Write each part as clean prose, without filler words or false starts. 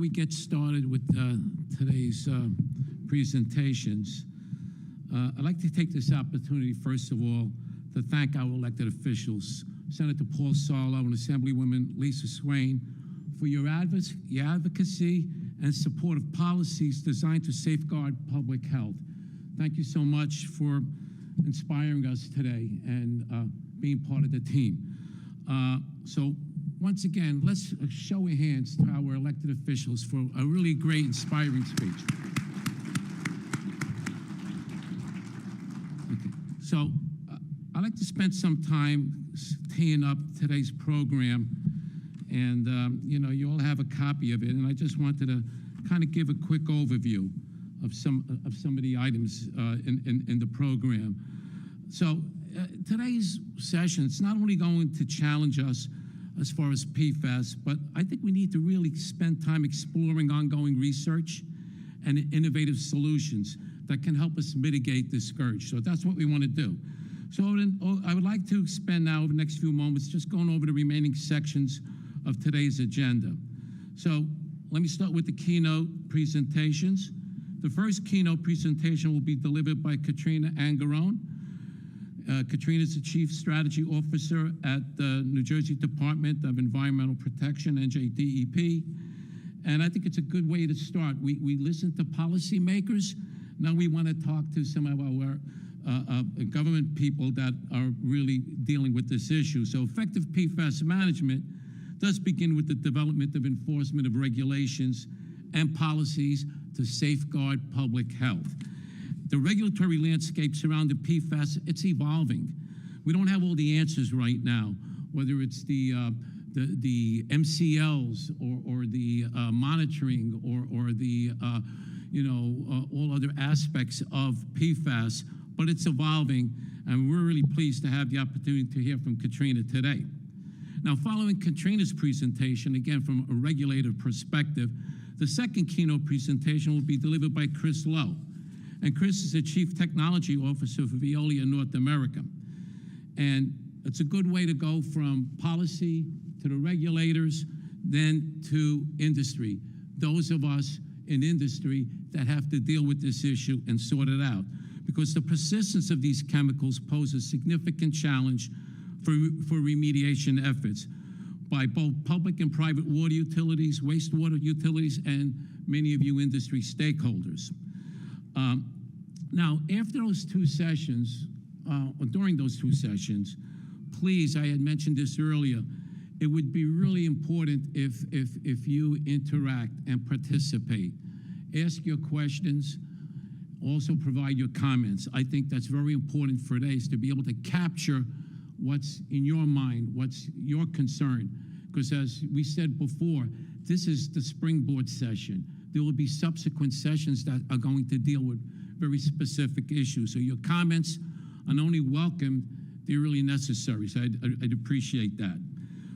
we get started with today's presentations, I'd like to take this opportunity, first of all, to thank our elected officials, Senator Paul Sarlo and Assemblywoman Lisa Swain, for your advocacy and support of policies designed to safeguard public health. Thank you so much for inspiring us today and being part of the team. So once again, let's show of hands to our elected officials for a really great, inspiring speech. Okay. So I'd like to spend some time teeing up today's program, and you know, you all have a copy of it, and I just wanted to kind of give a quick overview of some of the items in the program. So today's session, it's not only going to challenge us as far as PFAS, but I think we need to really spend time exploring ongoing research and innovative solutions that can help us mitigate this scourge. So that's what we want to do. So I would like to spend now the next few moments just going over the remaining sections of today's agenda. So let me start with the keynote presentations. The first keynote presentation will be delivered by Katrina Angarone. Katrina is the Chief Strategy Officer at the New Jersey Department of Environmental Protection, NJIT. And I think it's a good way to start. We listen to policymakers. Now we want to talk to some of our government people that are really dealing with this issue. So effective PFAS management does begin with the development of enforcement of regulations and policies to safeguard public health. The regulatory landscape surrounding PFAS, it's evolving. We don't have all the answers right now, whether it's the MCLs or the monitoring or the all other aspects of PFAS, but it's evolving, and we're really pleased to have the opportunity to hear from Katrina today. Now, following Katrina's presentation, again from a regulator perspective, the second keynote presentation will be delivered by Chris Lowe. And Chris is the Chief Technology Officer for Veolia North America. And it's a good way to go from policy to the regulators, then to industry. Those of us in industry that have to deal with this issue and sort it out. Because the persistence of these chemicals pose a significant challenge for remediation efforts by both public and private water utilities, wastewater utilities, and many of you industry stakeholders. Now, after those two sessions, or during those two sessions, please, I had mentioned this earlier, it would be really important if you interact and participate. Ask your questions, also provide your comments. I think that's very important for today, is to be able to capture what's in your mind, what's your concern. Because as we said before, this is the springboard session. There will be subsequent sessions that are going to deal with very specific issues. So your comments are not only welcome, they're really necessary. So I'd appreciate that.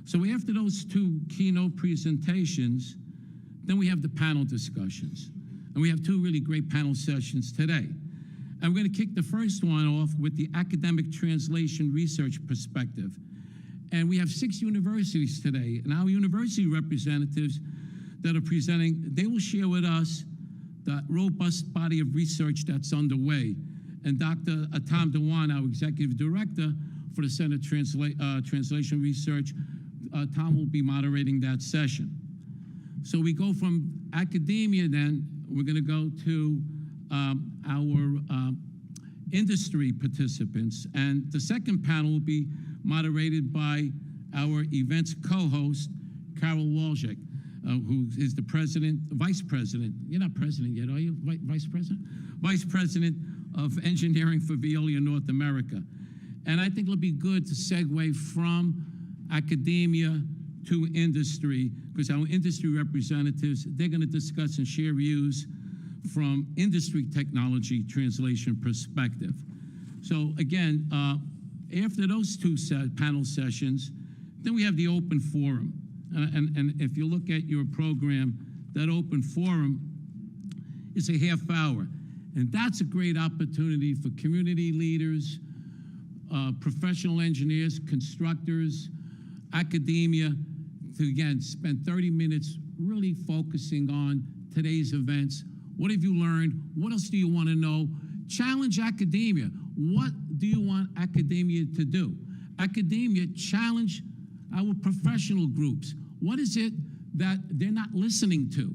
So after those two keynote presentations, then we have the panel discussions. And we have two really great panel sessions today. And we're going to kick the first one off with the academic translation research perspective. And we have 6 universities today, and our university representatives that are presenting, they will share with us the robust body of research that's underway. And Dr. Tom Dewan, our executive director for the Center of Translation Research, Tom will be moderating that session. So we go from academia then, we're gonna go to our industry participants. And the second panel will be moderated by our events co-host, Carol Walczak, who is the vice president, you're not president yet, are you, vice president? Vice president of engineering for Veolia North America. And I think it'll be good to segue from academia to industry, because our industry representatives, they're gonna discuss and share views from industry technology translation perspective. So again, after those two panel sessions, then we have the open forum. And if you look at your program, that open forum is a half hour. And that's a great opportunity for community leaders, professional engineers, constructors, academia, to again spend 30 minutes really focusing on today's events. What have you learned? What else do you want to know? Challenge academia. What do you want academia to do? Academia, challenge our professional groups. What is it that they're not listening to?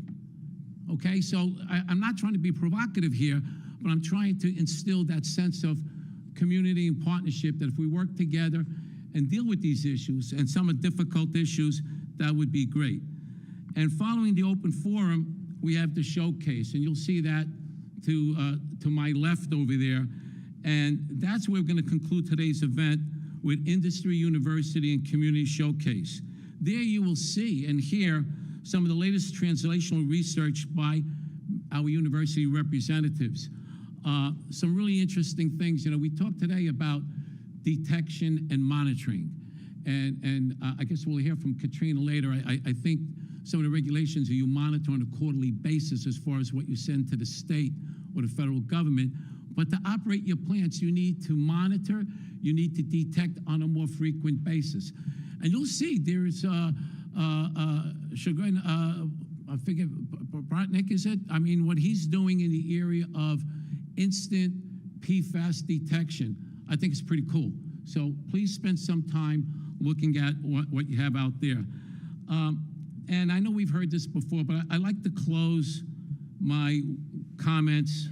Okay, so I'm not trying to be provocative here, but I'm trying to instill that sense of community and partnership, that if we work together and deal with these issues, and some are difficult issues, that would be great. And following the open forum, we have the showcase, and you'll see that to my left over there. And that's where we're going to conclude today's event with Industry, University, and Community Showcase. There you will see and hear some of the latest translational research by our university representatives. Some really interesting things. You know, we talked today about detection and monitoring. And I guess we'll hear from Katrina later. I think some of the regulations are you monitor on a quarterly basis as far as what you send to the state or the federal government. But to operate your plants, you need to monitor, you need to detect on a more frequent basis. And you'll see there's Chagrin, I forget, Bratnick, is it? I mean, what he's doing in the area of instant PFAS detection, I think is pretty cool. So please spend some time looking at what you have out there. And I know we've heard this before, but I like to close my comments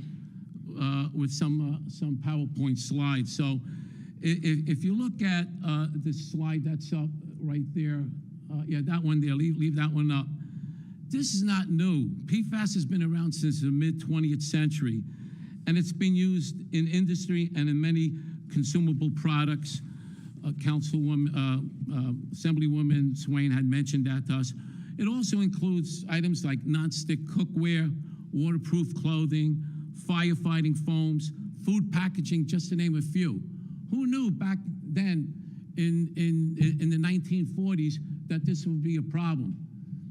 with some PowerPoint slides. So if you look at this slide that's up right there, yeah, that one there, leave that one up. This is not new. PFAS has been around since the mid-20th century, and it's been used in industry and in many consumable products. Assemblywoman Swain had mentioned that to us. It also includes items like nonstick cookware, waterproof clothing, firefighting foams, food packaging, just to name a few. Who knew back then in the 1940s that this would be a problem?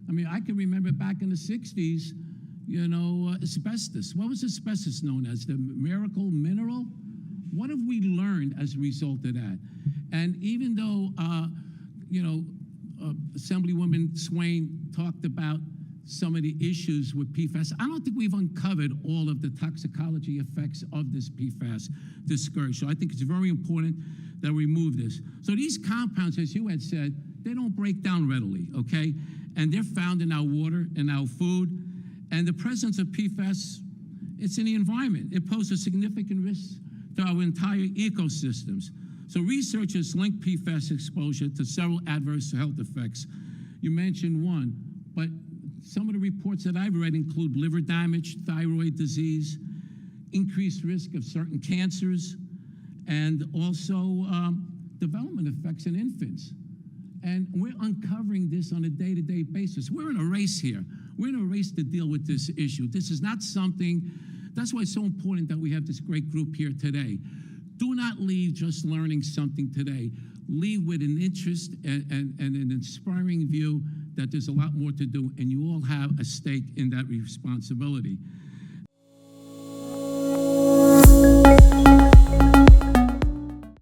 I mean, I can remember back in the 60s, you know, asbestos. What was asbestos known as? The miracle mineral? What have we learned as a result of that? And even though, you know, Assemblywoman Swain talked about some of the issues with PFAS, I don't think we've uncovered all of the toxicology effects of this PFAS, this scourge. So I think it's very important that we remove this. So these compounds, as you had said, they don't break down readily, okay? And they're found in our water and our food. And the presence of PFAS, it's in the environment. It poses significant risks to our entire ecosystems. So researchers link PFAS exposure to several adverse health effects. You mentioned one, but some of the reports that I've read include liver damage, thyroid disease, increased risk of certain cancers, and also development effects in infants. And we're uncovering this on a day-to-day basis. We're in a race here. We're in a race to deal with this issue. This is not something, that's why it's so important that we have this great group here today. Do not leave just learning something today. Leave with an interest and an inspiring view that there's a lot more to do, and you all have a stake in that responsibility.